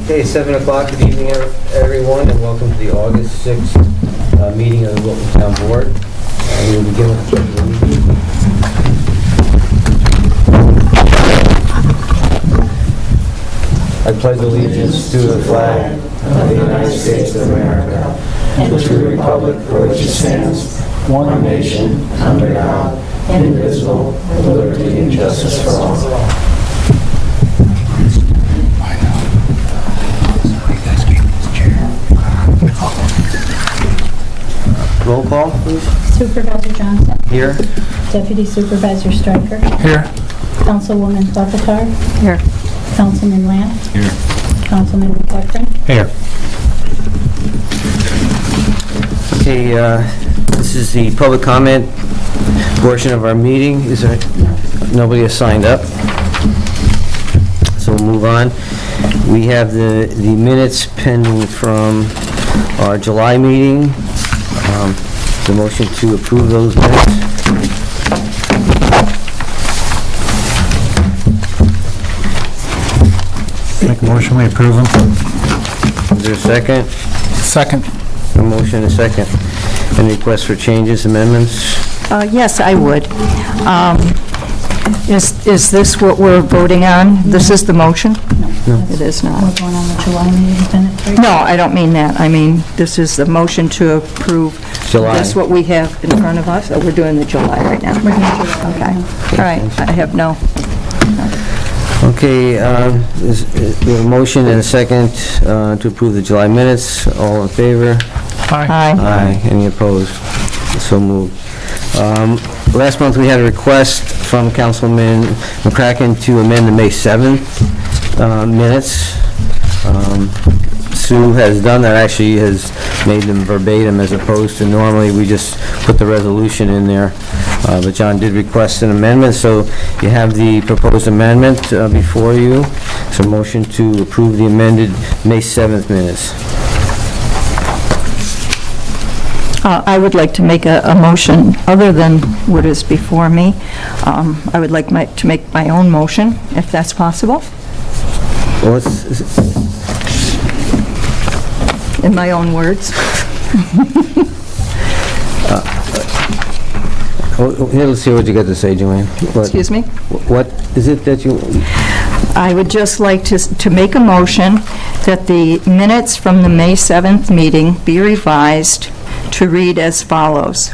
Okay, 7 o'clock. Good evening, everyone, and welcome to the August 6th meeting of the Wilton Town Board. We will begin with the Pledge of Allegiance. I pledge allegiance to the flag of the United States of America and to the republic for which it stands, one nation, under God, indivisible, with liberty and justice for all. Roll call, please. Supervisor Johnson. Here. Deputy Supervisor Stryker. Here. Councilwoman Buckletar. Here. Councilman Lamb. Here. Councilman McCutcheon. Here. Okay, this is the public comment portion of our meeting. Is there, nobody has signed up, so we'll move on. We have the minutes pending from our July meeting. The motion to approve those minutes. Make a motion, we approve them. Is there a second? Second. A motion and a second. Any requests for changes, amendments? Yes, I would. Is this what we're voting on? This is the motion? No. It is We're not. going on the July meeting minutes, right? No, I don't mean that. I mean, this is the motion to approve. July. This what we have in front of us? Or we're doing the July right now? We're doing July. Okay. All right. I have no. Okay, we have a motion and a second to approve the July minutes. All in favor? Aye. Aye. Any opposed? So moved. Last month, we had a request from Councilman McCracken to amend the May 7th minutes. Sue has done that, actually has made them verbatim, as opposed to normally we just put the resolution in there. But John did request an amendment, so you have the proposed amendment before you. So motion to approve the amended May 7th minutes. I would like to make a motion other than what is before me. I would like to make my own motion, if that's possible, Well, in my own words. here, let's see what you got to say, Joanne. Excuse me? What is it that you... I would just like to make a motion that the minutes from the May 7th meeting be revised to read as follows.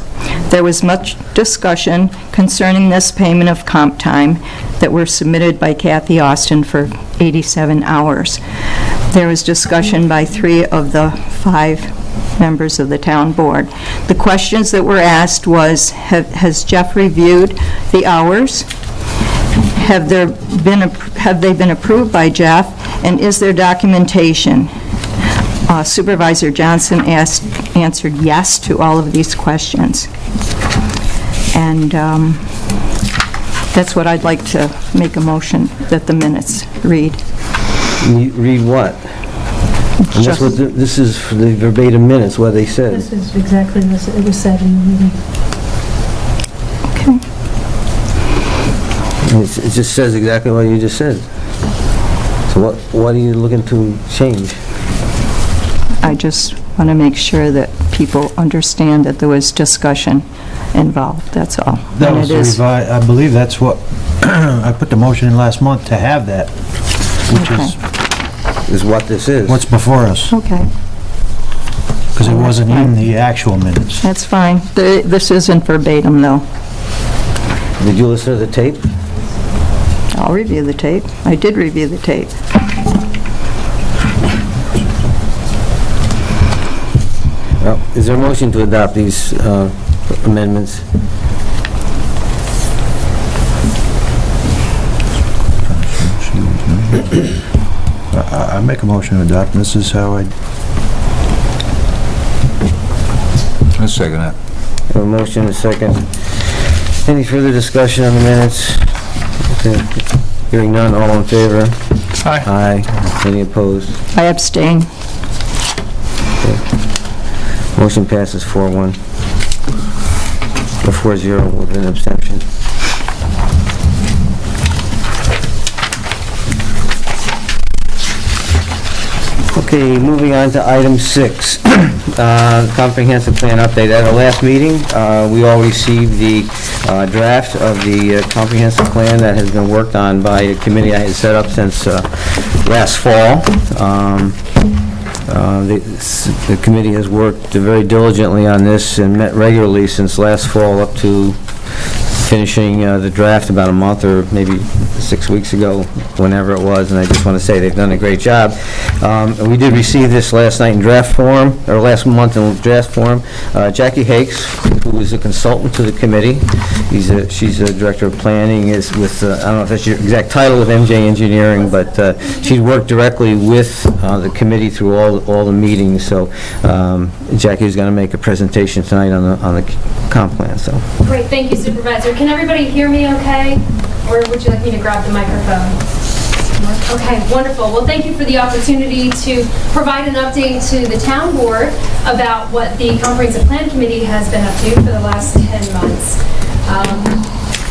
There was much discussion concerning this payment of comp time that were submitted by Kathy Austin for 87 hours. There was discussion by 3 of the 5 members of the town board. The questions that were asked was, has Jeff reviewed the hours? Have they been approved by Jeff? And is there documentation? Supervisor Johnson answered yes to all of these questions. And that's what I'd like to make a motion that the minutes read. Read what? And that's what this is for the verbatim minutes, what they said. This is exactly what it was said in the meeting. Okay. It just says exactly what you just said. So what are you looking to change? I just want to make sure that people understand that there was discussion involved, that's all. That And was it is- revised, I believe that's what, I put the motion in last month to have that, which Is what this is. what's before us, Okay, because it wasn't in the actual minutes. that's fine. This isn't verbatim, though. Did you listen to the tape? I'll review the tape. I did review the tape. Well, is there a motion to adopt these amendments? I make a motion to adopt, and this is how I... I'll second that. A motion and a second. Any further discussion on the minutes? Okay. Hearing none, all in favor? Aye. Aye. Any opposed? I abstain. Motion passes 4-1. Or 4-0 with an abstention. Okay, moving on to item 6, comprehensive plan update. At our last meeting, we all received the draft of the comprehensive plan that has been worked on by a committee I had set up since last fall. The committee has worked very diligently on this and met regularly since last fall up to finishing the draft about a month or maybe 6 weeks ago, whenever it was, and I just want to say they've done a great job. We did receive this last night in draft form, or last month in draft form. Jackie Hakes, who is a consultant to the committee, she's a director of planning, is with, I don't know if that's your exact title of MJ Engineering, but she's worked directly with the committee through all the meetings, so Jackie is going to make a presentation tonight on the comp plan, so. Great, thank you, Supervisor. Can everybody hear me okay? Or would you like me to grab the microphone? Okay, wonderful. Well, thank you for the opportunity to provide an update to the town board about what the Comprehensive Plan Committee has been up to for the last 10 months.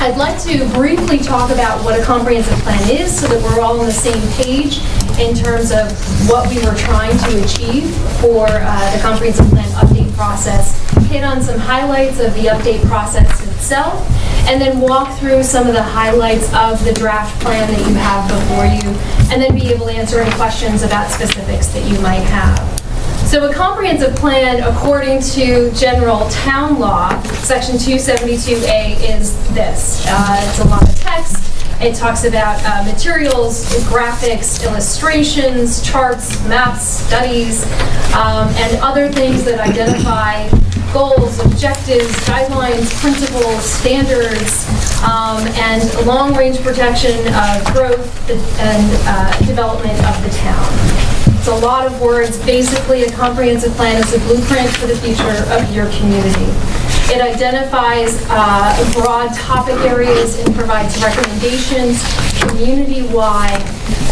I'd like to briefly talk about what a comprehensive plan is so that we're all on the same page in terms of what we were trying to achieve for the comprehensive plan update process, hit on some highlights of the update process itself, and then walk through some of the highlights of the draft plan that you have before you, and then be able to answer any questions about specifics that you might have. So a comprehensive plan, according to general town law, section 272A, is this. It's a lot of text. It talks about materials, graphics, illustrations, charts, maps, studies, and other things that identify goals, objectives, guidelines, principles, standards, and long-range protection of growth and development of the town. It's a lot of words. Basically, a comprehensive plan is a blueprint for the future of your community. It identifies broad topic areas and provides recommendations community-wide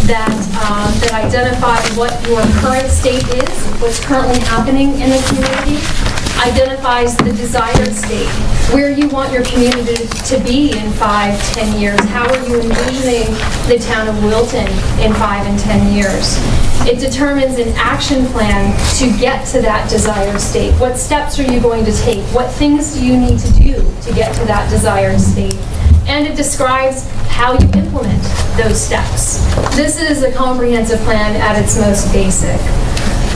that identify what your current state is, what's currently happening in the community, identifies the desired state, where you want your community to be in 5-10 years. How are you envisioning the town of Wilton in 5 and 10 years? It determines an action plan to get to that desired state. What steps are you going to take? What things do you need to do to get to that desired state? And it describes how you implement those steps. This is a comprehensive plan at its most basic.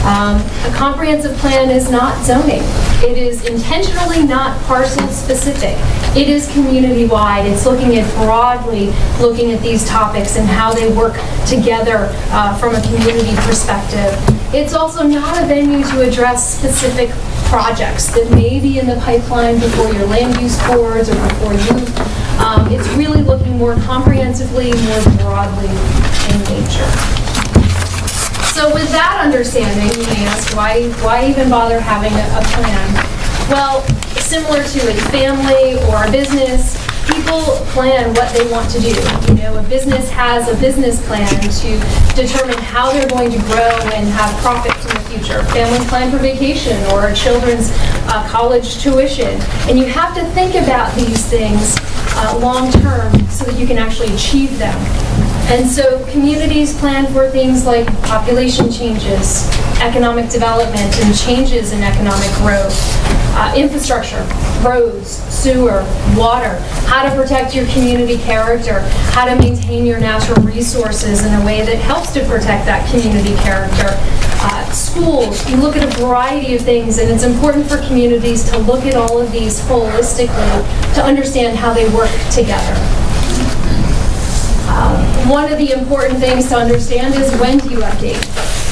A comprehensive plan is not zoning. It is intentionally not parcel specific. It is community-wide. It's looking at broadly, looking at these topics and how they work together from a community perspective. It's also not a venue to address specific projects that may be in the pipeline before your land use boards or before you. It's really looking more comprehensively, more broadly in nature. So with that understanding, you may ask, why even bother having a plan? Well, similar to a family or a business, people plan what they want to do. You know, a business has a business plan to determine how they're going to grow and have profits in the future. Families plan for vacation or children's college tuition. And you have to think about these things long term so that you can actually achieve them. And so communities plan for things like population changes, economic development, and changes in economic growth, infrastructure, roads, sewer, water, how to protect your community character, how to maintain your natural resources in a way that helps to protect that community character. Schools, you look at a variety of things, and it's important for communities to look at all of these holistically to understand how they work together. One of the important things to understand is, when do you update?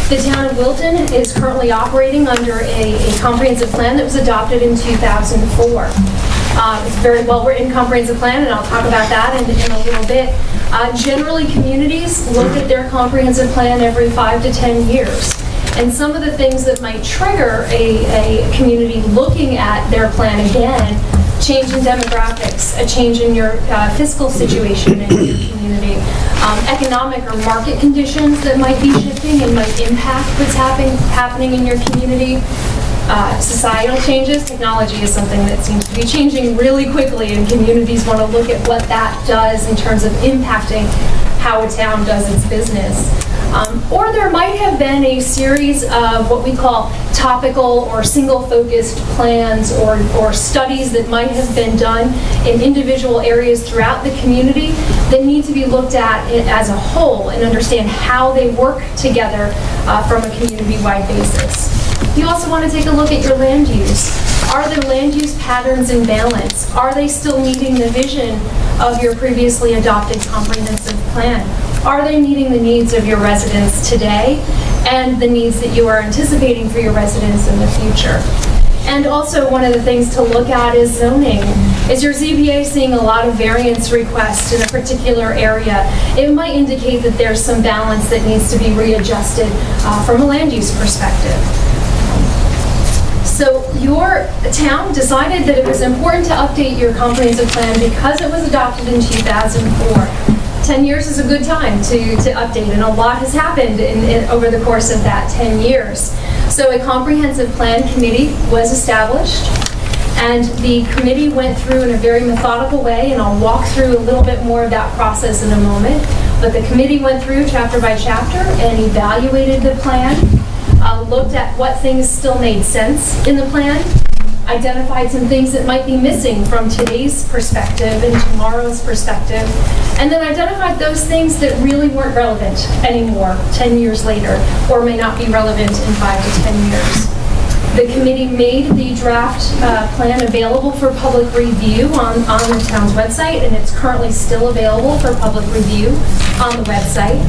The town of Wilton is currently operating under a comprehensive plan that was adopted in 2004. It's a very well-written comprehensive plan, and I'll talk about that in a little bit. Generally, communities look at their comprehensive plan every 5 to 10 years. And some of the things that might trigger a community looking at their plan again: change in demographics, a change in your fiscal situation in your community, economic or market conditions that might be shifting and might impact what's happening in your community, societal changes. Technology is something that seems to be changing really quickly, and communities want to look at what that does in terms of impacting how a town does its business. Or there might have been a series of what we call topical or single-focused plans or studies that might have been done in individual areas throughout the community that need to be looked at as a whole and understand how they work together from a community-wide basis. You also want to take a look at your land use. Are the land use patterns in balance? Are they still meeting the vision of your previously adopted comprehensive plan? Are they meeting the needs of your residents today and the needs that you are anticipating for your residents in the future? And also, one of the things to look at is zoning. Is your ZBA seeing a lot of variance requests in a particular area? It might indicate that there's some balance that needs to be readjusted from a land use perspective. So your town decided that it was important to update your comprehensive plan because it was adopted in 2004. 10 years is a good time to update, and a lot has happened over the course of that 10 years. So a comprehensive plan committee was established, and the committee went through in a very methodical way, and I'll walk through a little bit more of that process in a moment. But the committee went through chapter by chapter and evaluated the plan, looked at what things still made sense in the plan, identified some things that might be missing from today's perspective and tomorrow's perspective, and then identified those things that really weren't relevant anymore 10 years later, or may not be relevant in 5 to 10 years. The committee made the draft plan available for public review on the town's website, and it's currently still available for public review on the website.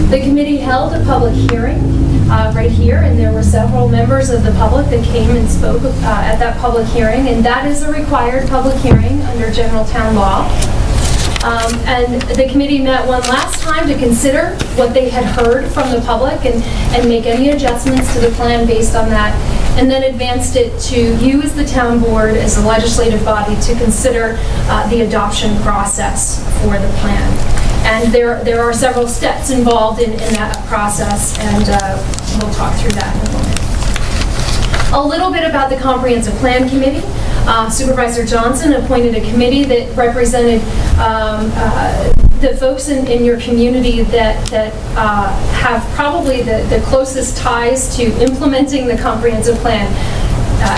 The committee held a public hearing right here, and there were several members of the public that came and spoke at that public hearing, and that is a required public hearing under general town law. And the committee met one last time to consider what they had heard from the public and make any adjustments to the plan based on that, and then advanced it to you as the town board, as a legislative body, to consider the adoption process for the plan. And there are several steps involved in that process, and we'll talk through that in a moment. A little bit about the Comprehensive Plan Committee. Supervisor Johnson appointed a committee that represented the folks in your community that have probably the closest ties to implementing the comprehensive plan.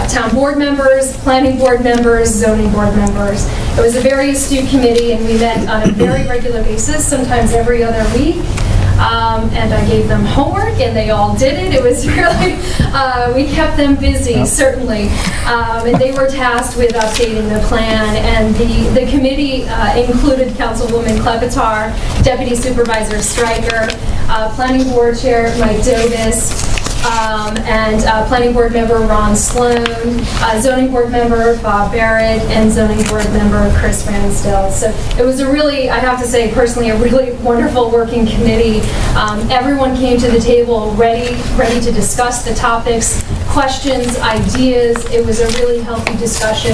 Town board members, planning board members, zoning board members. It was a very astute committee, and we met on a very regular basis, sometimes every other week. And I gave them homework, and they all did it. It was really, we kept them busy, certainly. And they were tasked with updating the plan. And the committee included Councilwoman Klepetar, Deputy Supervisor Stryker, Planning Board Chair Mike Dovis, and Planning Board Member Ron Sloan, Zoning Board Member Bob Barrett, and Zoning Board Member Chris Ransdell. So it was a really, I have to say personally, a really wonderful working committee. Everyone came to the table ready to discuss the topics, questions, ideas. It was a really healthy discussion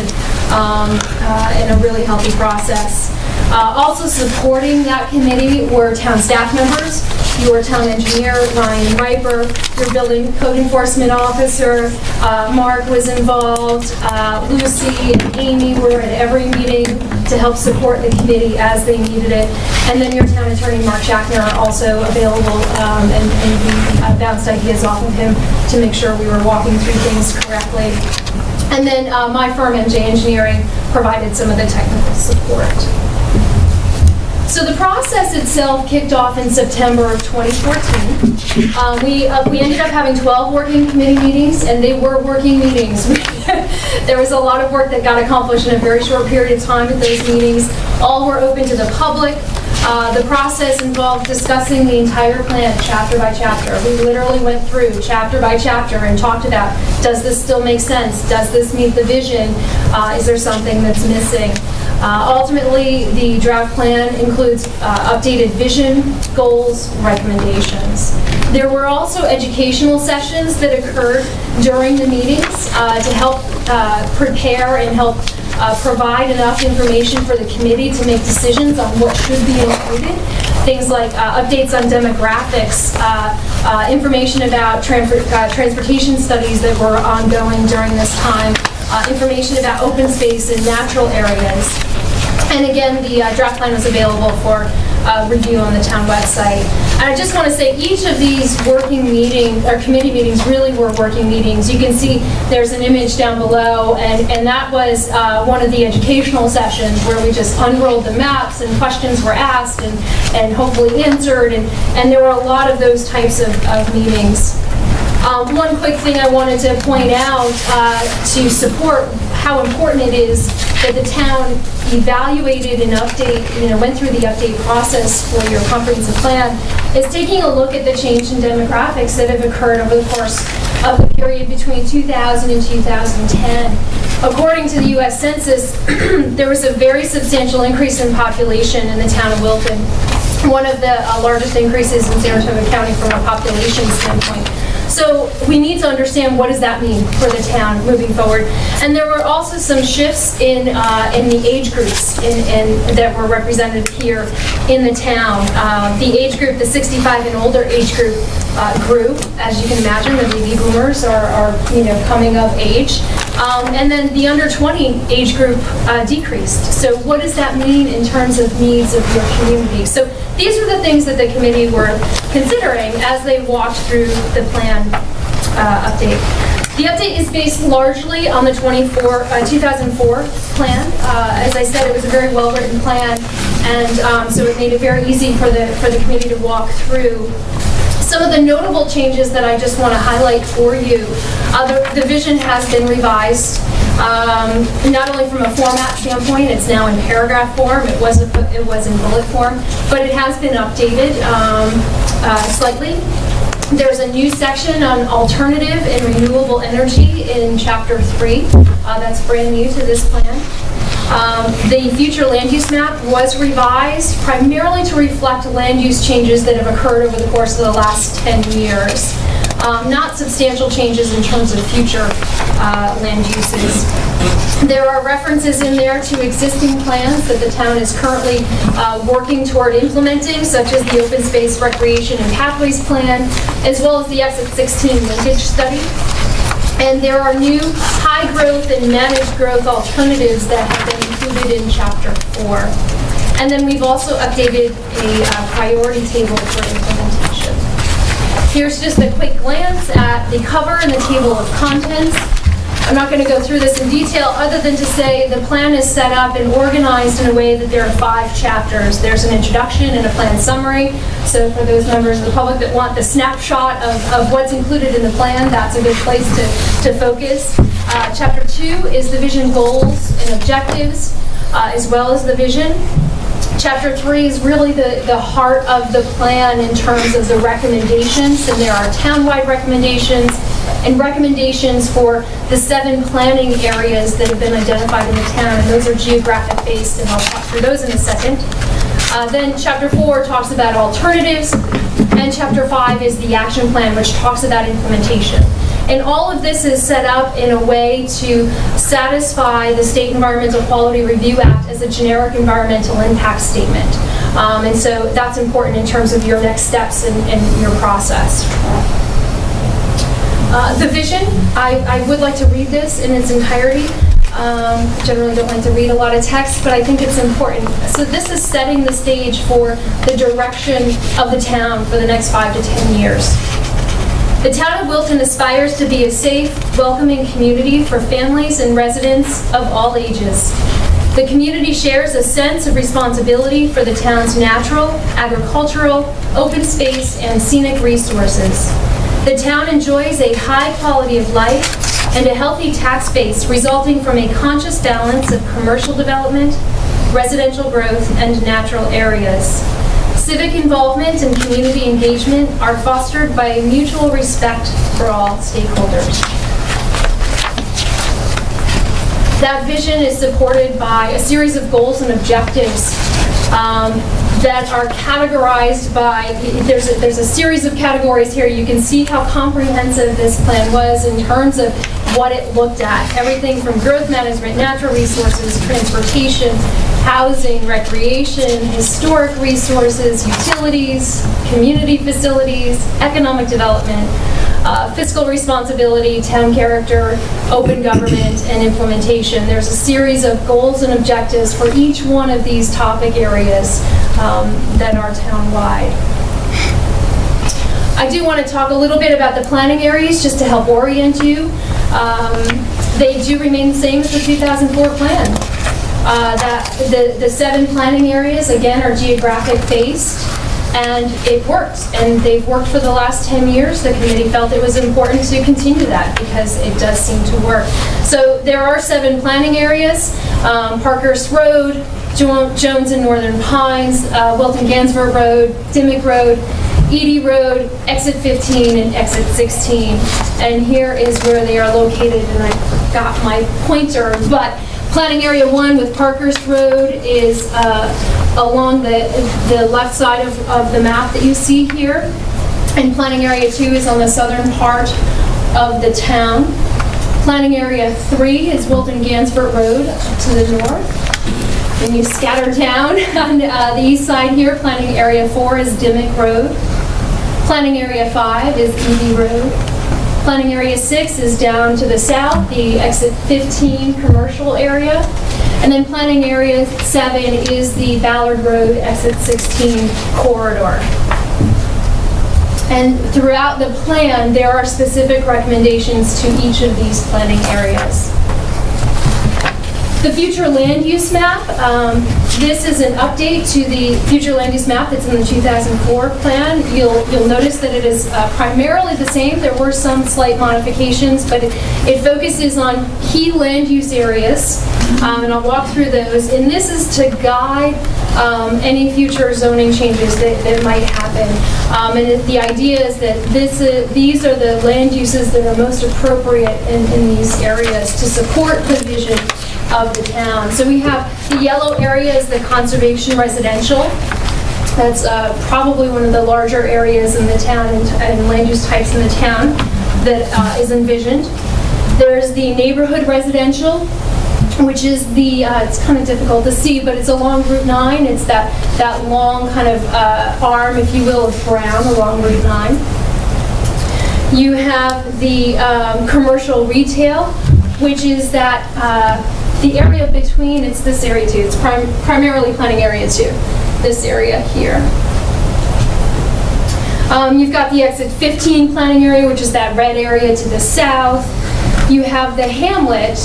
and a really healthy process. Also supporting that committee were town staff members. Your town engineer, Ryan Riper, your building code enforcement officer, Mark was involved, Lucy and Amy were at every meeting to help support the committee as they needed it. And then your town attorney, Mark Schackner, also available, and we bounced ideas off of him to make sure we were walking through things correctly. And then my firm, MJ Engineering, provided some of the technical support. So the process itself kicked off in September of 2014. We ended up having 12 working committee meetings, and they were working meetings. There was a lot of work that got accomplished in a very short period of time at those meetings. All were open to the public. The process involved discussing the entire plan chapter by chapter. We literally went through chapter by chapter and talked about, does this still make sense? Does this meet the vision? Is there something that's missing? Ultimately, the draft plan includes updated vision, goals, recommendations. There were also educational sessions that occurred during the meetings to help prepare and help provide enough information for the committee to make decisions on what should be included. Things like updates on demographics, information about transportation studies that were ongoing during this time, information about open space and natural areas. And again, the draft plan was available for review on the town website. And I just want to say each of these working meetings, or committee meetings, really were working meetings. You can see there's an image down below, and that was one of the educational sessions where we just unrolled the maps and questions were asked and hopefully answered, and there were a lot of those types of meetings. One quick thing I wanted to point out to support how important it is that the town evaluated and went through the update process for your comprehensive plan is taking a look at the change in demographics that have occurred over the course of the period between 2000 and 2010. According to the U.S. Census, there was a very substantial increase in population in the town of Wilton, one of the largest increases in Saratoga County from a population standpoint. So we need to understand what does that mean for the town moving forward. And there were also some shifts in the age groups that were represented here in the town. The age group, the 65 and older age group, grew. As you can imagine, the baby boomers are coming of age. And then the under 20 age group decreased. So what does that mean in terms of needs of your community? So these are the things that the committee were considering as they walked through the plan update. The update is based largely on the 2004 plan. As I said, it was a very well-written plan, and so it made it very easy for the committee to walk through. Some of the notable changes that I just want to highlight for you, the vision has been revised, not only from a format standpoint, it's now in paragraph form, it was in bullet form, but it has been updated slightly. There's a new section on alternative and renewable energy in Chapter 3. That's brand new to this plan. The future land use map was revised primarily to reflect land use changes that have occurred over the course of the last 10 years. Not substantial changes in terms of future land uses. There are references in there to existing plans that the town is currently working toward implementing, such as the Open Space Recreation and Pathways Plan, as well as the Exit 16 linkage study. And there are new high growth and managed growth alternatives that have been included in Chapter 4. And then we've also updated a priority table for implementation. Here's just a quick glance at the cover and the table of contents. I'm not going to go through this in detail other than to say the plan is set up and organized in a way that there are 5 chapters. There's an introduction and a plan summary. So for those members of the public that want the snapshot of what's included in the plan, that's a good place to focus. Chapter 2 is the vision goals and objectives, as well as the vision. Chapter 3 is really the heart of the plan in terms of the recommendations, and there are townwide recommendations and recommendations for the 7 planning areas that have been identified in the town, and those are geographic based, and I'll talk through those in a second. Then Chapter 4 talks about alternatives, and Chapter 5 is the action plan, which talks about implementation. And all of this is set up in a way to satisfy the State Environmental Quality Review Act as a generic environmental impact statement. And so that's important in terms of your next steps in your process. The vision, I would like to read this in its entirety. Generally don't like to read a lot of text, but I think it's important. So this is setting the stage for the direction of the town for the next 5 to 10 years. The town of Wilton aspires to be a safe, welcoming community for families and residents of all ages. The community shares a sense of responsibility for the town's natural, agricultural, open space, and scenic resources. The town enjoys a high quality of life and a healthy tax base resulting from a conscious balance of commercial development, residential growth, and natural areas. Civic involvement and community engagement are fostered by a mutual respect for all stakeholders. That vision is supported by a series of goals and objectives that are categorized by, there's a series of categories here. You can see how comprehensive this plan was in terms of what it looked at. Everything from growth management, natural resources, transportation, housing, recreation, historic resources, utilities, community facilities, economic development, fiscal responsibility, town character, open government, and implementation. There's a series of goals and objectives for each one of these topic areas that are town-wide. I do want to talk a little bit about the planning areas, just to help orient you. They do remain the same as the 2004 plan. The 7 planning areas, again, are geographic-based, and it worked. And they've worked for the last 10 years. The committee felt it was important to continue that because it does seem to work. So there are 7 planning areas: Parkhurst Road, Jones and Northern Pines, Wilton Gansford Road, Dimmick Road, Edie Road, Exit 15, and Exit 16. And here is where they are located, and I forgot my pointer, but Planning Area 1 with Parkhurst Road is along the left side of the map that you see here. And Planning Area 2 is on the southern part of the town. Planning Area 3 is Wilton Gansford Road to the north. When you scatter down on the east side here, Planning Area 4 is Dimmick Road. Planning Area 5 is Edie Road. Planning Area 6 is down to the south, the Exit 15 commercial area. And then Planning Area 7 is the Ballard Road Exit 16 corridor. And throughout the plan, there are specific recommendations to each of these planning areas. The future land use map, this is an update to the future land use map that's in the 2004 plan. You'll notice that it is primarily the same. There were some slight modifications, but it focuses on key land use areas, and I'll walk through those. And this is to guide any future zoning changes that might happen. And the idea is that these are the land uses that are most appropriate in these areas to support the vision of the town. So we have the yellow area is the conservation residential. That's probably one of the larger areas in the town and land use types in the town that is envisioned. There's the neighborhood residential, which is the, it's kind of difficult to see, but it's along Route 9. It's that long kind of arm, if you will, of brown along Route 9. You have the commercial retail, which is that the area between, it's this area too, it's primarily Planning Area 2, this area here. You've got the Exit 15 planning area, which is that red area to the south. You have the hamlet,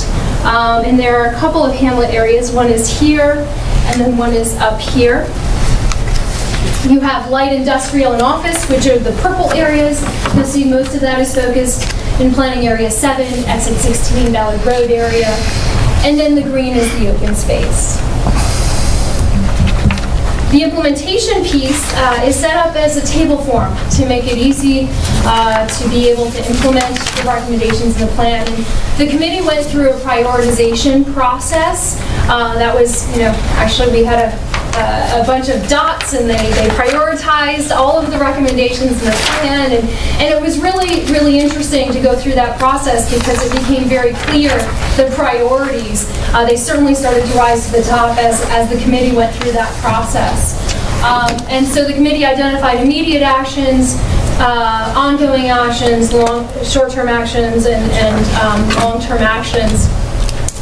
and there are a couple of hamlet areas. One is here, and then one is up here. You have light industrial and office, which are the purple areas. You'll see most of that is focused in Planning Area 7, Exit 16, Ballard Road area. And then the green is the open space. The implementation piece is set up as a table form to make it easy to be able to implement the recommendations in the plan. And the committee went through a prioritization process. That was, actually we had a bunch of dots, and they prioritized all of the recommendations in the plan, and it was really, really interesting to go through that process because it became very clear the priorities. They certainly started to rise to the top as the committee went through that process. And so the committee identified immediate actions, ongoing actions, short-term actions, and long-term actions.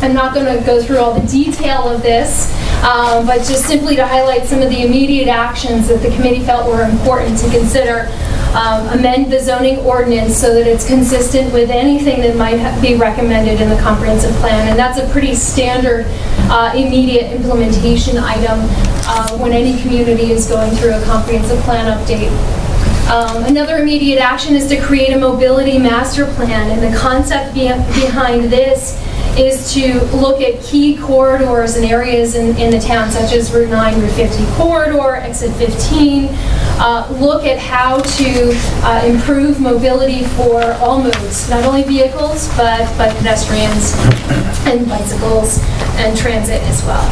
I'm not going to go through all the detail of this, but just simply to highlight some of the immediate actions that the committee felt were important to consider. Amend the zoning ordinance so that it's consistent with anything that might be recommended in the comprehensive plan. And that's a pretty standard immediate implementation item when any community is going through a comprehensive plan update. Another immediate action is to create a mobility master plan, and the concept behind this is to look at key corridors and areas in the town, such as Route 9, Route 50 corridor, Exit 15, look at how to improve mobility for all modes, not only vehicles, but pedestrians and bicycles and transit as well.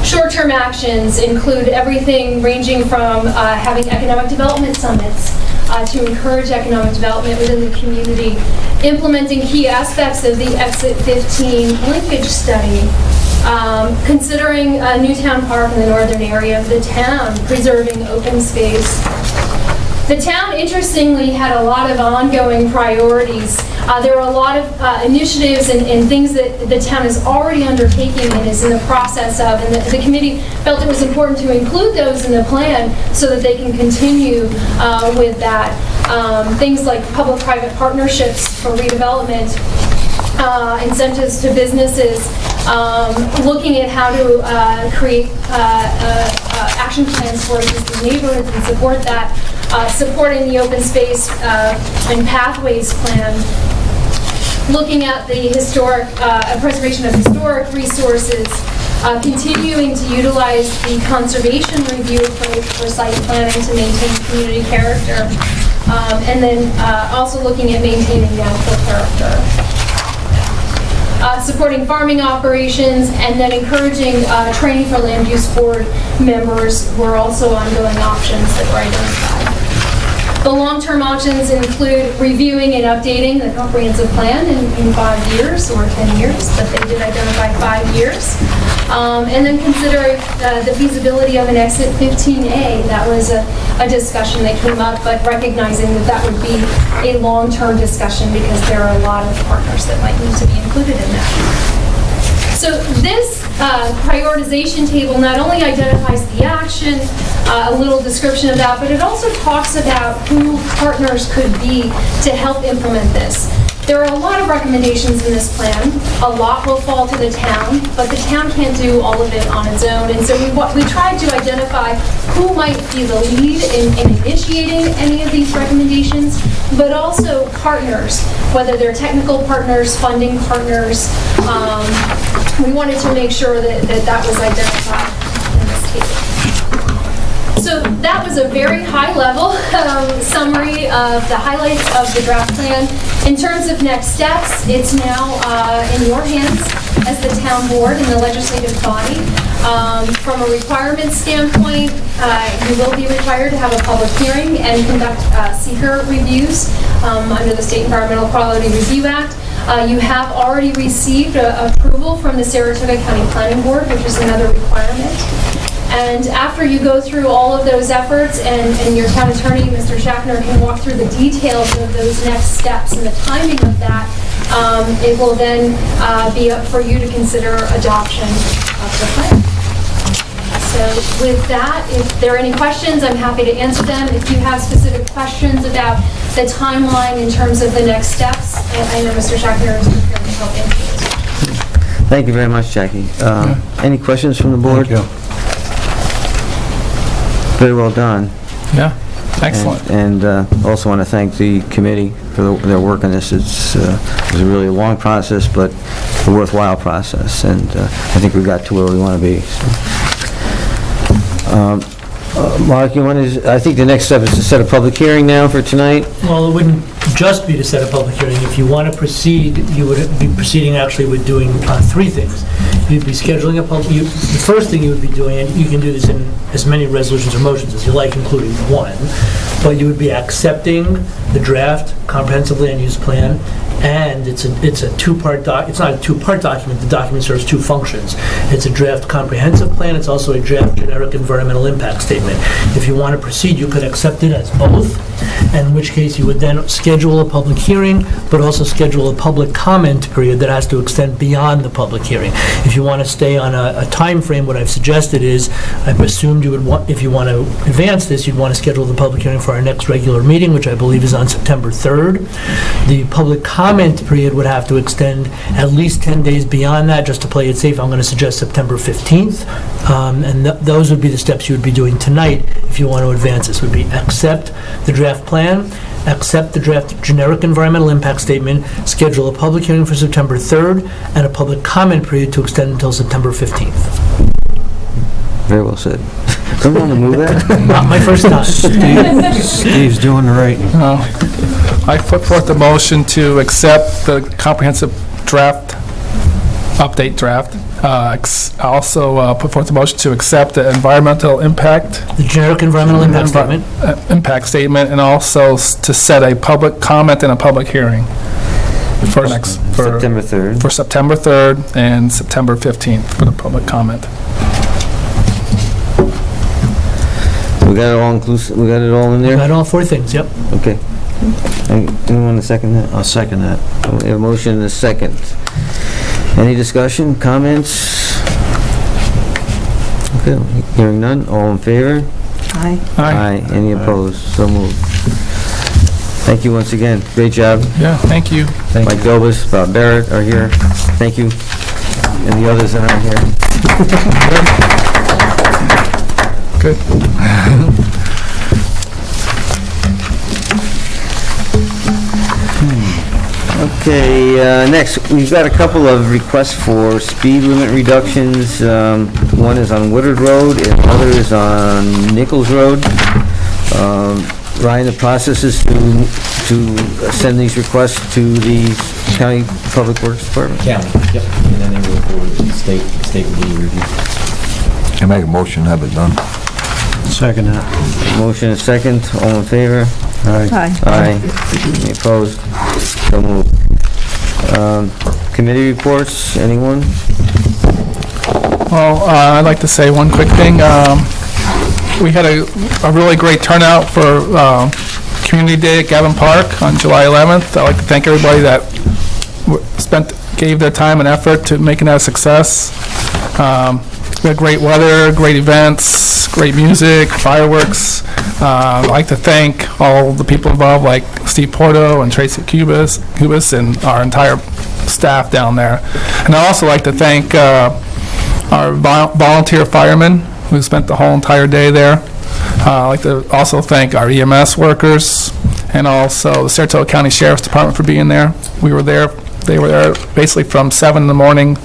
Short-term actions include everything ranging from having economic development summits to encourage economic development within the community, implementing key aspects of the Exit 15 linkage study, considering a new town park in the northern area of the town, preserving open space, The town, interestingly, had a lot of ongoing priorities. There were a lot of initiatives and things that the town is already undertaking and is in the process of, and the committee felt it was important to include those in the plan so that they can continue with that. Things like public-private partnerships for redevelopment, incentives to businesses, looking at how to create action plans for existing neighborhoods and support that, supporting the open space and pathways plan, looking at the historic preservation of historic resources, continuing to utilize the conservation review approach for site planning to maintain community character, and then also looking at maintaining natural character. Supporting farming operations, and then encouraging training for land use board members were also ongoing options that were identified. The long-term options include reviewing and updating the comprehensive plan in 5 years or 10 years, but they did identify 5 years. And then considering the feasibility of an exit 15A. That was a discussion that came up, but recognizing that that would be a long-term discussion because there are a lot of partners that might need to be included in that. So this prioritization table not only identifies the action, a little description of that, but it also talks about who partners could be to help implement this. There are a lot of recommendations in this plan. A lot will fall to the town, but the town can't do all of it on its own. And so we tried to identify who might be the lead in initiating any of these recommendations, but also partners, whether they're technical partners, funding partners. We wanted to make sure that was identified in this table. So that was a very high-level summary of the highlights of the draft plan. In terms of next steps, it's now in your hands as the town board and the legislative body. From a requirements standpoint, you will be required to have a public hearing and conduct seeker reviews under the State Environmental Quality Review Act. You have already received approval from the Saratoga County Planning Board, which is another requirement. And after you go through all of those efforts, and your town attorney, Mr. Schaffner, can walk through the details of those next steps and the timing of that, it will then be up for you to consider adoption of the plan. So with that, if there are any questions, I'm happy to answer them. If you have specific questions about the timeline in terms of the next steps, I know Mr. Schaffner is prepared to help answer those. Thank you very much, Jackie. Any questions from the board? Thank you. Very well done. Yeah, excellent. And also want to thank the committee for their work on this. It was a really long process, but a worthwhile process, and I think we got to where we want to be. So. Mark, I think the next step is to set a public hearing now for tonight. Well, it wouldn't just be to set a public hearing. If you want to proceed, you would be proceeding actually with doing 3 things. You'd be scheduling a public, the first thing you would be doing, and you can do this in as many resolutions or motions as you like, including one, but you would be accepting the draft comprehensive land use plan, and it's a two-part it's not a two-part document. The document serves 2 functions. It's a draft comprehensive plan. It's also a draft generic environmental impact statement. If you want to proceed, you could accept it as both, in which case you would then schedule a public hearing, but also schedule a public comment period that has to extend beyond the public hearing. If you want to stay on a time frame, what I've suggested is, I've assumed you would want, if you want to advance this, you'd want to schedule the public hearing for our next regular meeting, which I believe is on September 3rd. The public comment period would have to extend at least 10 days beyond that, just to play it safe. I'm going to suggest September 15th, and those would be the steps you would be doing tonight if you want to advance this. Would be accept the draft plan, accept the draft generic environmental impact statement, schedule a public hearing for September 3rd, and a public comment period to extend until September 15th. Very well said. Someone want to move that? Not my first time. Steve's doing the right. I put forth the motion to accept the comprehensive draft, update draft. Also put forth the motion to accept the environmental impact. The generic environmental impact statement. Impact statement, and also to set a public comment and a public hearing for September 3rd. For September 3rd and September 15th for the public comment. We got it all inclusive, we got it all in there? Got all 4 things, yep. Okay. Anyone want to second that? I'll second that. We have a motion and a second. Any discussion, comments? Okay, hearing none, all in favor? Aye. Aye. Any opposed? So moved. Thank you once again. Great job. Yeah, thank you. Mike Dobus, Bob Barrett are here. Thank you. And the others that aren't here. Good. Okay, next, we've got a couple of requests for speed limit reductions. One is on Woodard Road, and the other is on Nichols Road. Ryan, the process is to send these requests to the County Public Works Department? County, yep, and then they will forward it to the state will do the review. I make a motion, have it done. Second that. Motion is second, all in favor? Aye. Aye. Any opposed? So moved. Committee reports, anyone? Well, I'd like to say one quick thing. We had a really great turnout for Community Day at Gavin Park on July 11th. I'd like to thank everybody that gave their time and effort to making that a success. We had great weather, great events, great music, fireworks. I'd like to thank all the people involved, like Steve Porto and Tracy Cubas and our entire staff down there. And I'd also like to thank our volunteer firemen who spent the whole entire day there. I'd like to also thank our EMS workers and also the Saratoga County Sheriff's Department for being there. We were there. They were there basically from 7 in the morning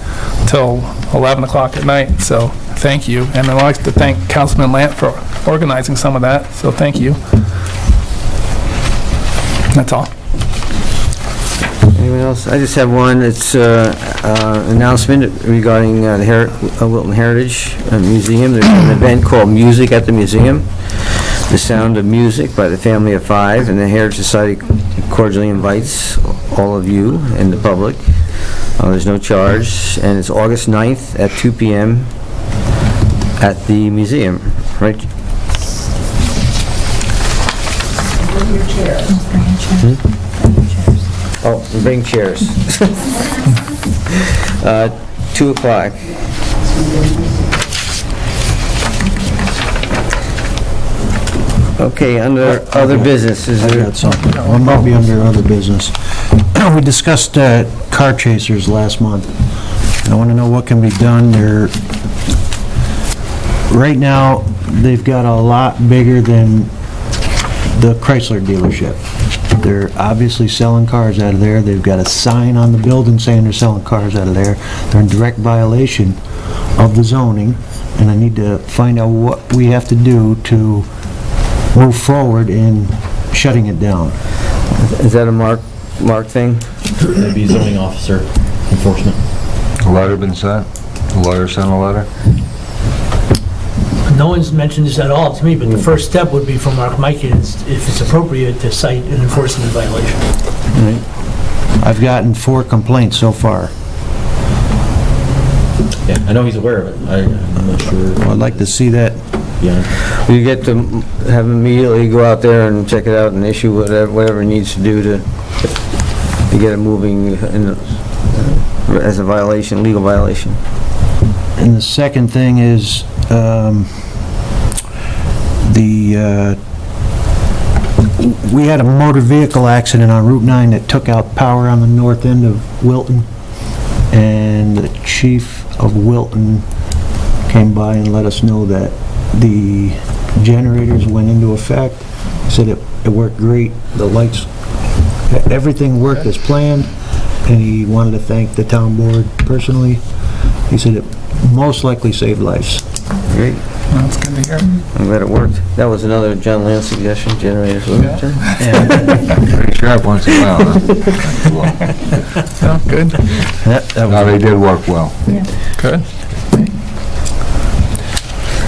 till 11 o'clock at night, so thank you. And I'd like to thank Councilman Lant for organizing some of that, so thank you. That's all. Anyone else? I just have one. It's announcement regarding the Wilton Heritage Museum. There's an event called Music at the Museum, The Sound of Music by the Family of Five, and the Heritage Society cordially invites all of you and the public. There's no charge, and it's August 9th at 2 p.m. at the museum, right? Bring your chairs. Oh, bring chairs. 2 o'clock. Okay, under other business, is I there? got something. One might be under other business. We discussed car chasers last month. I want to know what can be done. Right now, they've got a lot bigger than the Chrysler dealership. They're obviously selling cars out of there. They've got a sign on the building saying they're selling cars out of there. They're in direct violation of the zoning, and I need to find out what we have to do to move forward in shutting it down. Is that a Mark thing? That'd be zoning officer enforcement. A letter been sent? The lawyer sent a letter? No one's mentioned this at all to me, but the first step would be for Mark Mikey, if it's appropriate, to cite an enforcement violation. I've gotten 4 complaints so far. Yeah, I know he's aware of it. I'm not sure. I'd like to see that. Yeah. You get to have him immediately go out there and check it out and issue whatever he needs to do to get it moving as a violation, legal violation. And the second thing is, we had a motor vehicle accident on Route 9 that took out power on the north end of Wilton, and the chief of Wilton came by and let us know that the generators went into effect. He said it worked great, the lights, everything worked as planned, and he wanted to thank the town board personally. He said it most likely saved lives. Great. That's good to hear. I'm glad it worked. That was another John Lance suggestion, generators. Wasn't it, John? Pretty sharp once in a while, huh? Yeah, good, No, they did work well. good.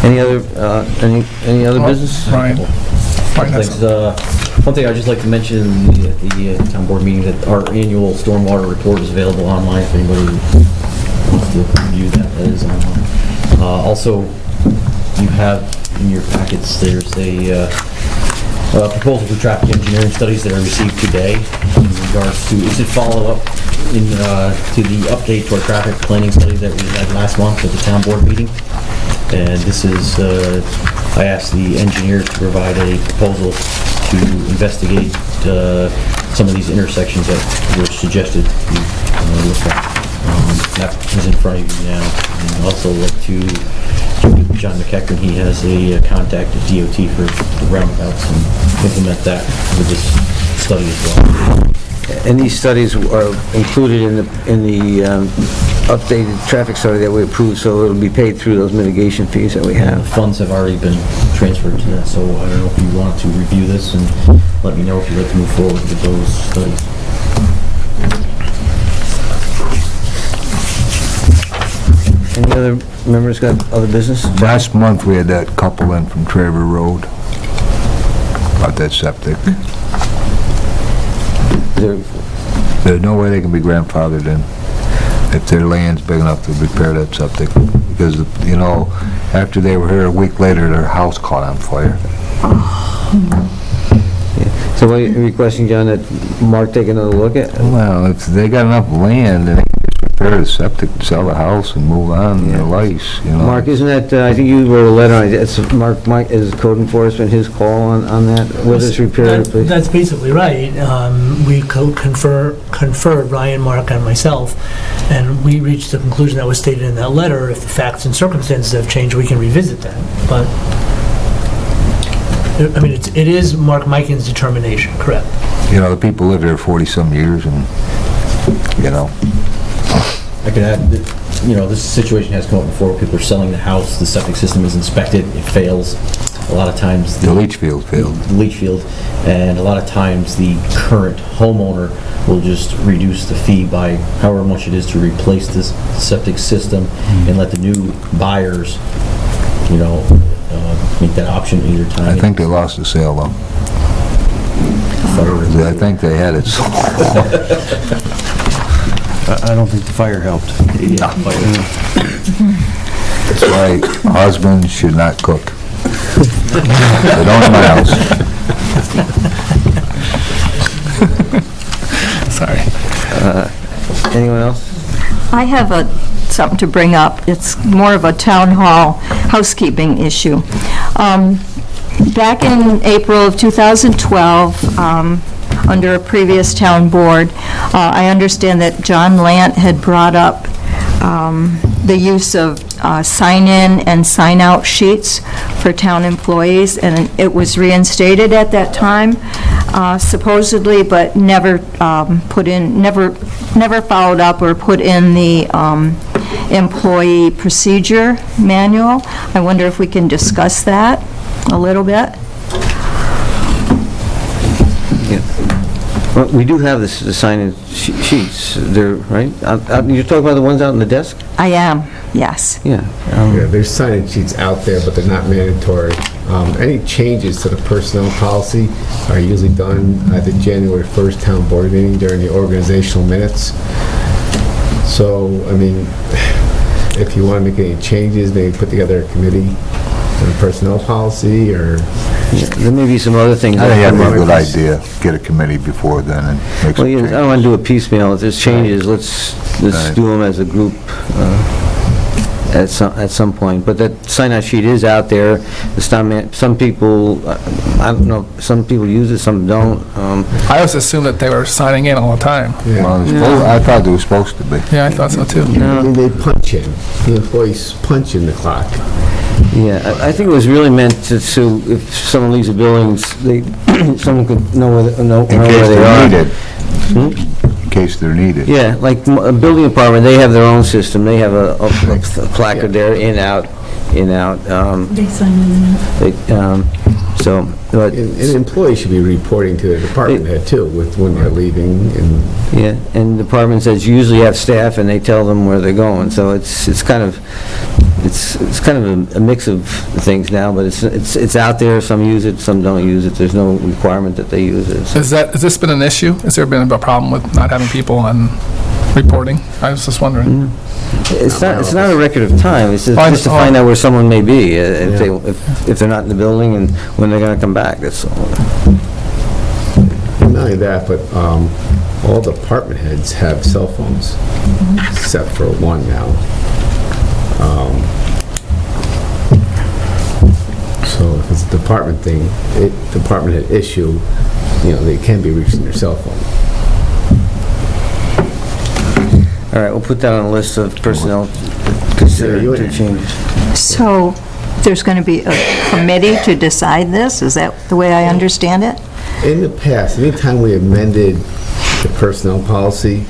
Any other business? Ryan. One thing I'd just like to mention at the town board meeting, that our annual stormwater report is available online if anybody wants to view that. That is online. Also, you have in your packets, there's a proposal for traffic engineering studies that I received today in regards to, is it follow-up to the update to our traffic planning study that we had last month at the town board meeting. And this is, I asked the engineer to provide a proposal to investigate some of these intersections that were suggested to look at. That is in front of you now. And also look to John McEachran. He has a contact at DOT for the roundabouts and implement that with this study as well. And these studies are included in the updated traffic study that we approved, so it'll be paid through those mitigation fees that we And the have. funds have already been transferred to that, so I don't know if you want to review this and let me know if you'd like to move forward with those studies. Any other members got other business? Last month, we had that couple in from Traver Road about that septic. There's no way they can be grandfathered in if their land's big enough to repair that septic. Because, you know, after they were here a week later, their house caught on fire. So what are you requesting, John, that Mark take another look at? Well, if they got enough land, then they can just repair the septic, sell the house, and move on in their lives, you know? Mark, isn't that, I think you wrote a letter on it, it's Mike, is code enforcement his call on that? Whether it's repaired, please? That's basically right. We conferred, Ryan, Mark, and myself, and we reached the conclusion that was stated in that letter. If the facts and circumstances have changed, we can revisit that. But, I mean, it is Mark Miken's determination, correct? You know, the people live here 40-some years, and, you know. I could add that, you know, this situation has come up before. People are selling the house, the septic system is inspected, it fails. A lot of times... The leach field failed. The leach field, and a lot of times the current homeowner will just reduce the fee by however much it is to replace this septic system and let the new buyers, you know, make that option either time. I think they lost the sale, though. I think they had it sold. I don't think the fire helped. Yeah, That's why husbands should not cook. They don't in my house. Sorry. Anyone else? I have something to bring up. It's more of a town hall housekeeping issue. Back in April of 2012, under a previous town board, I understand that John Lant had brought up the use of sign-in and sign-out sheets for town employees, and it was reinstated at that time, supposedly, but never never followed up or put in the employee procedure manual. I wonder if we can discuss that a little bit. Well, we do have the sign-in sheets there, right? You're talking about the ones out on the desk? I am, yes. Yeah. Yeah, there's sign-in sheets out there, but they're not mandatory. Any changes to the personnel policy are usually done at the January 1st town board meeting during the organizational minutes. So, I mean, if you want to make any changes, maybe put together a committee on the personnel policy, or... Yeah, there may be some other things. I think that'd be a good idea, get a committee before then and make some Well, yeah, I don't changes. want to do a piecemeal. If there's changes, let's Right. do them as a group at some point. But that sign-out sheet is out there. Some people, I don't know, some people use it, some don't. I always assumed that they were signing in all the time. Well, I thought they were supposed to be. Yeah, I thought so too. I mean, they punch in. The employees punch in the clock. Yeah, I think it was really meant to, so if someone leaves a building, someone could know where they In case are. they're needed. In case they're needed. Yeah, like a building department, they have their own system. They have a placard there, in, out, in, out. They sign in and out. So, but, And employees should be reporting to the department head too, with when they're leaving, and yeah, and departments that usually have staff and they tell them where they're going. So it's kind of a mix of things now, but it's out there. Some use it, some don't use it. There's no requirement that they use it. So. Has this been an issue? Has there been a problem with not having people on reporting. I was just wondering. It's not a record of time, it's Fine. just to find out where someone may be, if they're not in the building and when they're gonna come back, that's all. Not only that, but all department heads have cell phones, except for one now. So if it's a department thing, department head issue, they can be reached on their cell phone. All right, we'll put that on a list of personnel to consider to change. So there's going to be a committee to decide this? Is that the way I understand it? In the past, anytime we amended the personnel policy,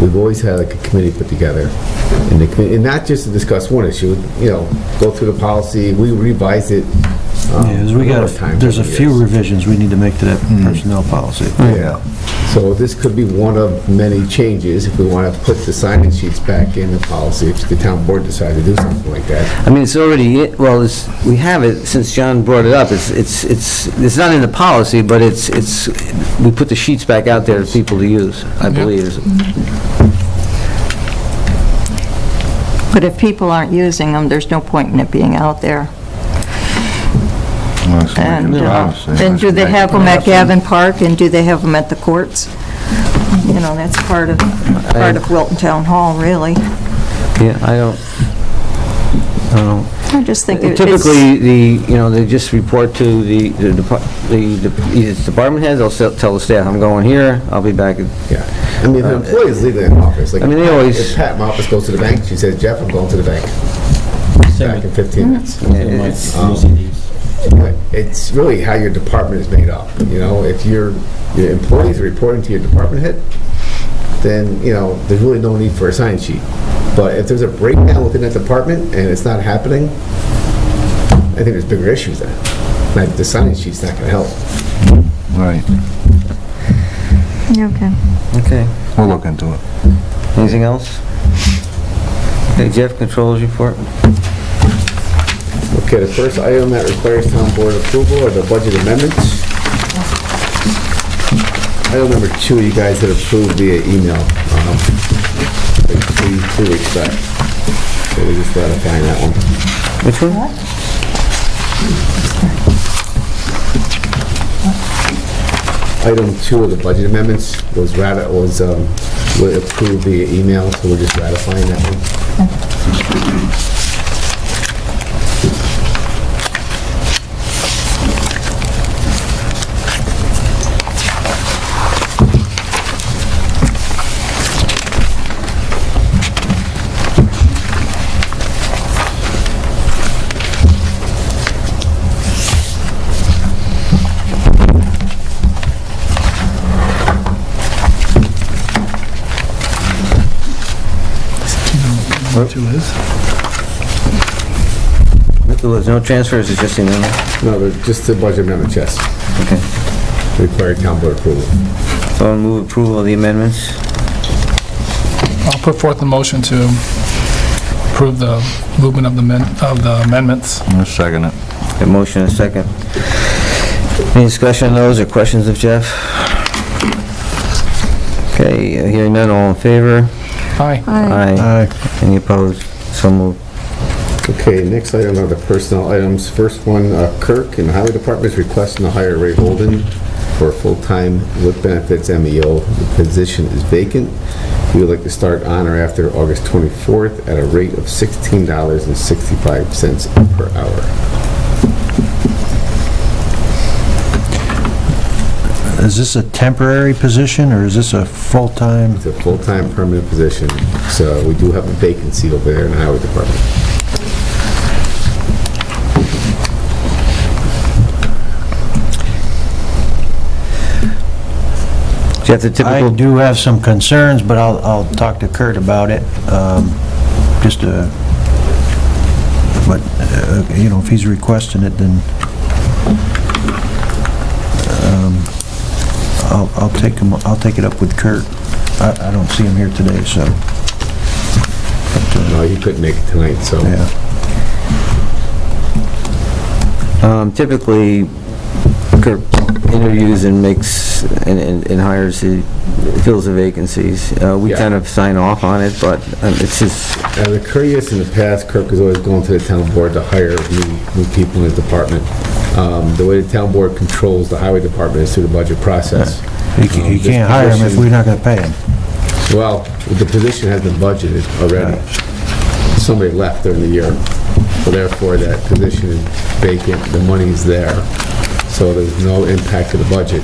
we've always had like a committee put together. And not just to discuss one issue, go through the policy, we revised it. There's a few revisions we need to make to that personnel policy. Yeah. So this could be one of many changes if we want to put the sign-in sheets back in the policy, if the town board decides to do something like that. I mean, it's already, we have it, since John brought it up, it's not in the policy, but we put the sheets back out there for people to use, I believe. But if people aren't using them, there's no point in it being out there. And do they have them at Gavin Park, and do they have them at the courts? That's part of Wilton Town Hall, really. Yeah, I don't know. I just think it's... Typically, they just report to the department heads, they'll tell the staff, I'm going here, I'll be back. Yeah. I mean, if an employee is leaving an office, like, they always... if Pat in my office goes to the bank, she says, Jeff, I'm going to the bank. Back in 15 minutes. It's really how your department is made up. If your employees are reporting to your department head, then, there's really no need for a sign sheet. But if there's a breakdown within that department and it's not happening, I think there's bigger issues then. Like, the sign sheet's not going to help. Right. Okay. We'll look into it. Anything else? Okay, Jeff, controls report. Okay, the first item that requires town board approval are the budget amendments. Item number 2, you guys had approved via email, like 2 weeks back. So we just ratifying that one. Which one? Item 2 of the budget amendments was approved via email, so we're just ratifying that one. There was no transfers, it's just email? No, just the budget amendment, yes. Okay. Required town board approval. So I'll move approval of the amendments. I'll put forth a motion to approve the movement of the amendments. I'll second it. A motion and a second. Any discussion on those or questions of Jeff? Okay, hearing none, all in favor? Aye. Aye. Any opposed? So moved. Okay, next item are the personnel items. First one, Kirk in the Highway Department is requesting to hire Ray Holden for full-time with benefits MEO. The position is vacant. He would like to start on or after August 24th at a rate of $16.65 per hour. Is this a temporary position, or is this a full-time? It's a full-time permanent position, so we do have a vacancy over there in the Highway Department. Jeff, the typical... I do have some concerns, but I'll talk to Kurt about it. If he's requesting it, then I'll take it up with Kurt. I don't see him here today, so. No, he couldn't make it tonight, so. Yeah. Typically, Kirk interviews and makes, and hires, fills the vacancies. We Yeah. kind of sign off on it, but it's just, As a courteous in the past, Kirk has always gone to the town board to hire new people in his department. The way the town board controls the highway department is through the budget process. You This can't hire him if position- we're not gonna pay him. Well, the position has been budgeted already. Somebody left during the year, so therefore that position is vacant, the money is there, so there's no impact to the budget.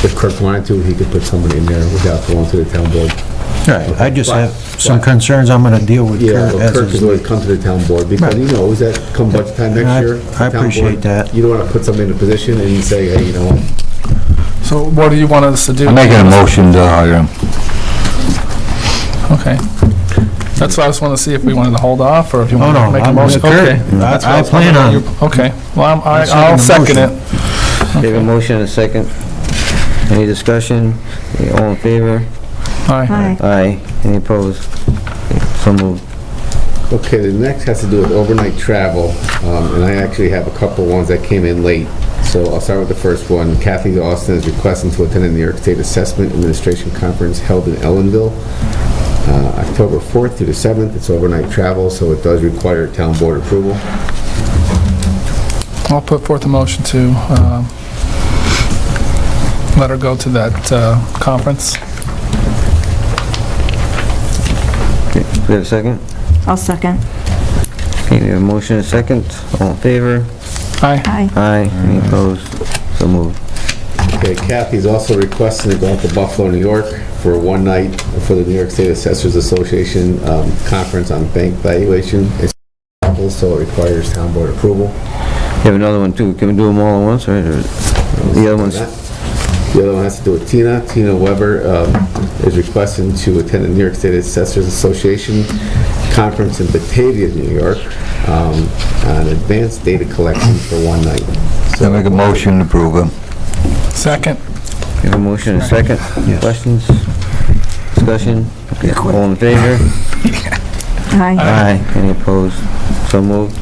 If Kirk wanted to, he could put somebody in there without going to the town board. Right, I just have some concerns I'm gonna deal with Yeah, Kurt well, as Kirk has his... always come to the town board because he knows that come budget time next year. I the town appreciate board, that. You don't want to put somebody in a position and say, hey, you know what? So what do you want us to do? I'm making a motion to hire him. Okay. That's why I just want to see if we wanted to hold off, or if you Oh, want to no, make a I'm motion. with Kurt. Okay. That's what I was plan wondering. on- Okay, well, I'll I'll second second the it. we have a motion and a second. Any discussion? All in favor? Aye. Aye. Aye. Any opposed? So moved. Okay, the next has to do with overnight travel, and I actually have a couple ones that came in late. So I'll start with the first one. Kathy Austin is requesting to attend the New York State Assessment Administration Conference held in Ellenville, October 4th through the 7th. It's overnight travel, so it does require town board approval. I'll put forth a motion to let her go to that conference. Okay, we have a second? I'll second. Okay, we have a motion and a second. All in favor? Aye. Aye. Aye. Any opposed? So moved. Okay, Kathy's also requesting to go out to Buffalo, New York for one night for the New York State Assessors Association Conference on Bank Valuation. It's so it requires town board approval. You have another one too. Can we do them all at once, or the other one's? The other one has to do with Tina. Tina Weber is requesting to attend the New York State Assessors Association Conference in Batavia, New York, on advanced data collection for one night. I make a motion to approve him. Second. We have a motion and a second. Questions? Discussion? Okay, all in favor? Aye. Aye. Any opposed? So moved.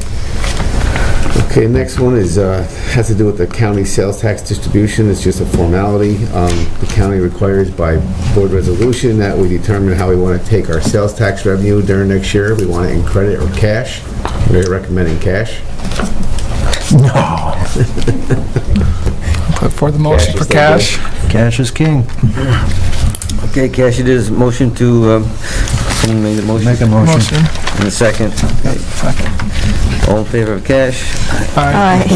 Okay, next one is, has to do with the county sales tax distribution. It's just a formality. The county requires by board resolution that we determine how we want to take our sales tax revenue during next year. We want it in credit or cash. We're recommending cash. Put forth the motion for Cash is cash. Cash is king. Okay, Cash, it is motion to, someone made the motion? Make a motion. Motion. And a second. Okay. Second. All in favor of Cash? Aye.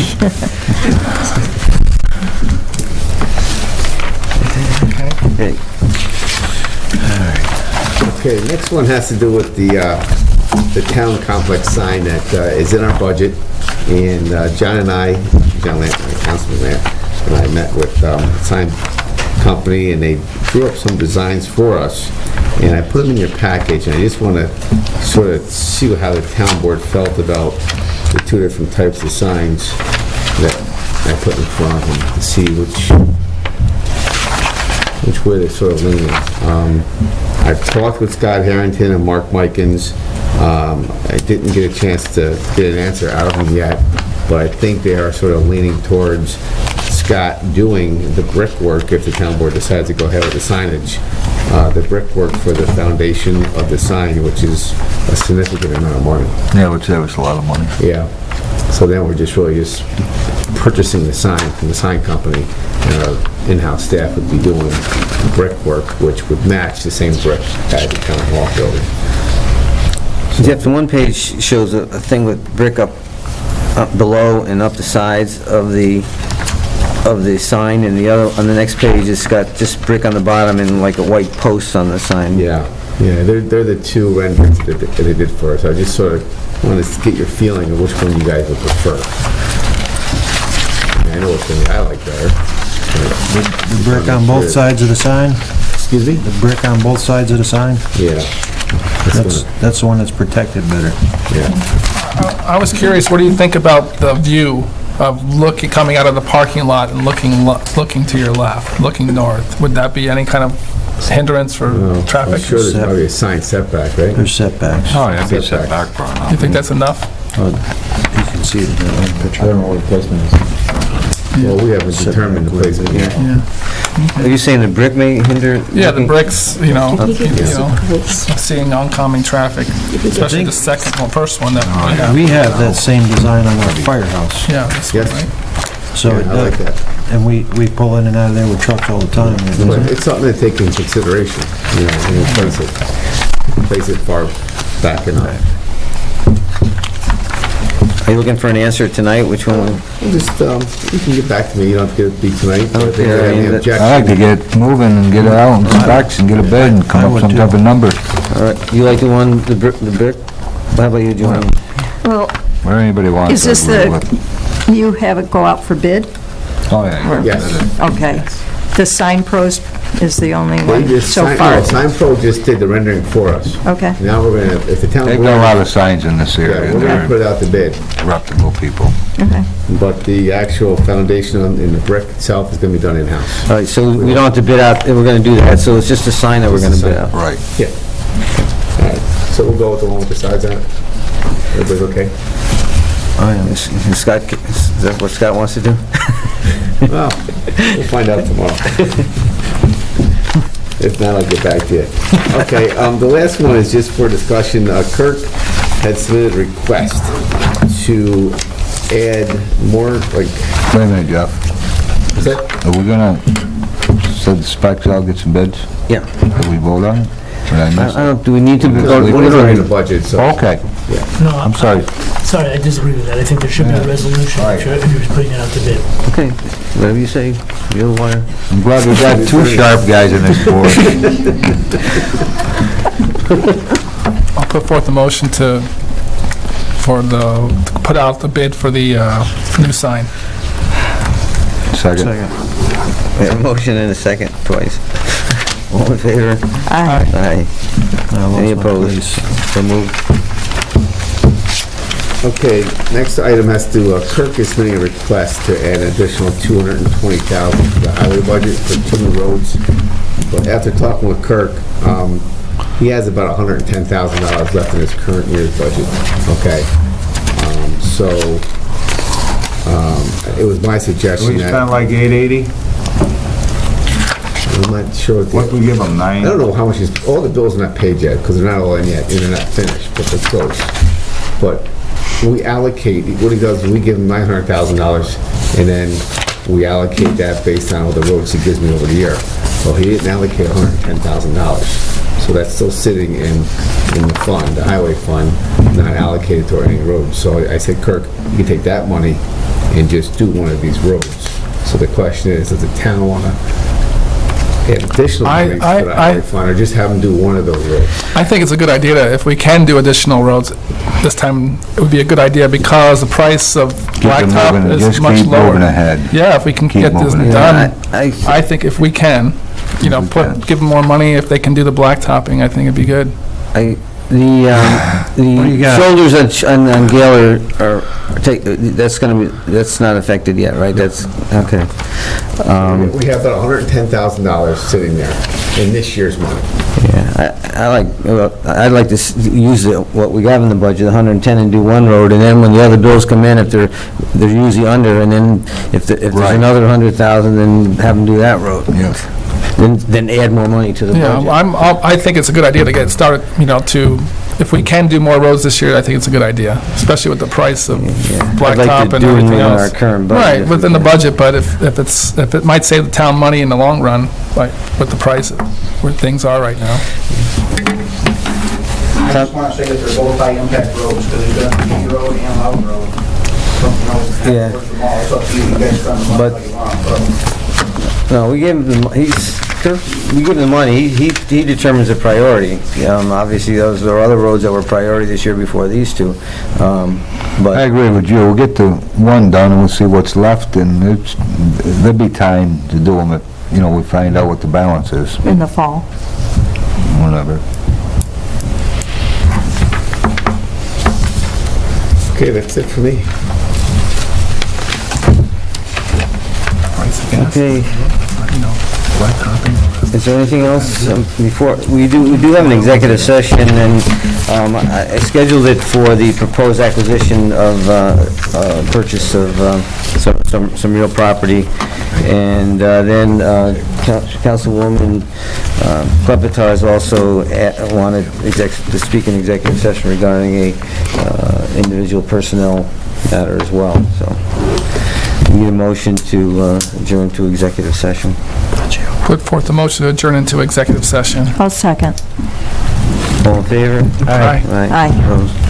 Okay. Okay, next one has to do with the town complex sign that is in our budget. And John Lant, Councilman Lant, and I met with the sign company, and they drew up some designs for us. And I put them in your package, and I just want to sort of see how the town board felt about the two different types of signs that I put in front of them to see which way they're sort of leaning. I've talked with Scott Harrington and Mark Mikens. I didn't get a chance to get an answer out of them yet, but I think they are sort of leaning towards Scott doing the brickwork if the town board decides to go ahead with the signage. The brickwork for the foundation of the sign, which is a significant amount of money. Yeah, it would save us a lot of money. Yeah. So then we're just really just purchasing the sign from the sign company, and our in-house staff would be doing brickwork, which would match the same brick as the town hall building. Jeff, the one page shows a thing with brick up below and up the sides of the sign, and the other, on the next page, it's got just brick on the bottom and like a white post on the sign. Yeah, they're the two renderings that they did for us. I just sort of wanted to get your feeling of which one you guys would prefer. I know which one I like better. The brick on both sides of the sign? Excuse me? The brick on both sides of the sign? Yeah. That's the one that's protected better. Yeah. I was curious, what do you think about the view of coming out of the parking lot and looking to your left, looking north? Would that be any kind of hindrance for I'm traffic? sure there's probably a sign setback, right? There's setbacks. Oh, yeah, be set Setback. back far enough. You think that's enough? You can see it in that one picture. I don't know what the placement is. Well, we haven't determined the placement yet. Are you saying the brick may hinder? Yeah, the bricks, Okay. seeing oncoming traffic, especially the second, well, first one that, We have that same design on our firehouse. yeah, this one, Yes. right? So Yeah, I like that. And we pull in and out of there with trucks all the time. But it's something to take into consideration, you know, when you place it far back enough. Are you looking for an answer tonight? Which one? Just, you can get back to me, you don't have to be tonight. but if you have any objection- I like to get it moving and get it out in specs and get a bid and come up with some type of number. All right, you like the one, the brick? How about you, Joanne? Well, Where anybody wants. is this I agree with. you have it go out for bid? Oh, yeah. Or- Yes. Okay. The Sign Pros is the only They one just, so far? Sign Pro just did the rendering for us. Okay. Now we're gonna, if the town. They've got a lot of signs in this Yeah, area. we're gonna They're put it out to bid, reputable people. Okay. but the actual foundation in the brick itself is gonna be done in-house. All right, so we don't have to bid out, we're gonna do that, so it's just a sign that we're gonna bid out. Right. Yeah. All right, so we'll go with the one with the sides on it. Everybody's okay? Is Scott, is that what Scott wants to do? Well, we'll find out tomorrow. If not, I'll get back to you. Okay, the last one is just for discussion. Kirk had submitted a request to add more, like, Wait a minute, Jeff. is that? Are we gonna set the specs out, get some bids? Yeah. Did we vote on it? Did I I miss it? don't, do we need to? We're go- just We're already in the budget, so. Okay, No, I'm sorry. Sorry, I disagree with that. I think there should be a resolution if you're putting it out to bid. Okay, whatever you say, you're the wire. I'm glad we got two sharp guys in this board. I'll put forth a motion to put out the bid for the new sign. Second. We have a motion and a second, twice. All in favor? Aye. Aye. Any opposed? So moved. Okay, next item has to, Kirk is submitting a request to add an additional $220,000 to the highway budget for two new roads. But after talking with Kirk, he has about $110,000 left in his current year's budget, okay? So, it was my suggestion We that, spent like 880? I'm not sure. What we give them, I 9? don't know how much all the bills are not paid yet, because they're not all in yet, and they're not finished, but they're close. But we allocate, what he does is we give him $900,000, and then we allocate that based on all the roads he gives me over the year. Well, he didn't allocate $110,000, so that's still sitting in the fund, the highway fund, not allocated toward any roads. So I said, Kirk, you can take that money and just do one of these roads. So the question is, does the town want to add additional money to the highway fund, or just have them do one of those roads? I think it's a good idea that if we can do additional roads, this time it would be a good idea because the price of blacktop is much Just keep lower. moving ahead. Yeah, if we can Keep get this moving done, I I think if we can, give them more money, if they can do the blacktopping, I think it'd be good. The you got? shoulders on Gale are, that's not affected yet, right? That's, okay. We have about $110,000 sitting there in this year's money. Yeah, I'd like to use what we have in the budget, 110, and do one road, and then when the other bills come in, if they're usually under, and then if there's Right. another 100,000, then have them do that road. Yes. Then add more money to the budget. Yeah, I think it's a good idea to get started, if we can do more roads this year, I think it's a good idea, especially with the price of I'd like blacktop to and do everything more in else. our current budget. Right, if we within the can. budget, but if it might save the town money in the long run, like with the price of where things are right now. I just want to say that they're both high-impact roads, because there's going to be Road and Loudon Road. Yeah. It's up to you, you guys spend the money like you want, but... No, we gave him we give him the money, he determines the priority. Obviously, there are other roads that were priority this year before these two, I but, agree with you. We'll get the one done and we'll see what's left, and there'll be time to do them if, we find out what the balance is, In the fall. whenever. Okay, that's it for me. okay. Is there anything else before, we do have an executive session, and I scheduled it for the proposed acquisition of, purchase of some real property, and then Councilwoman Klepetar has also wanted to speak in executive session regarding a individual personnel matter as well, so we need a motion to adjourn to executive session. Put forth the motion to adjourn into executive session. I'll second. All in favor? Aye. Aye. Aye. Opposed?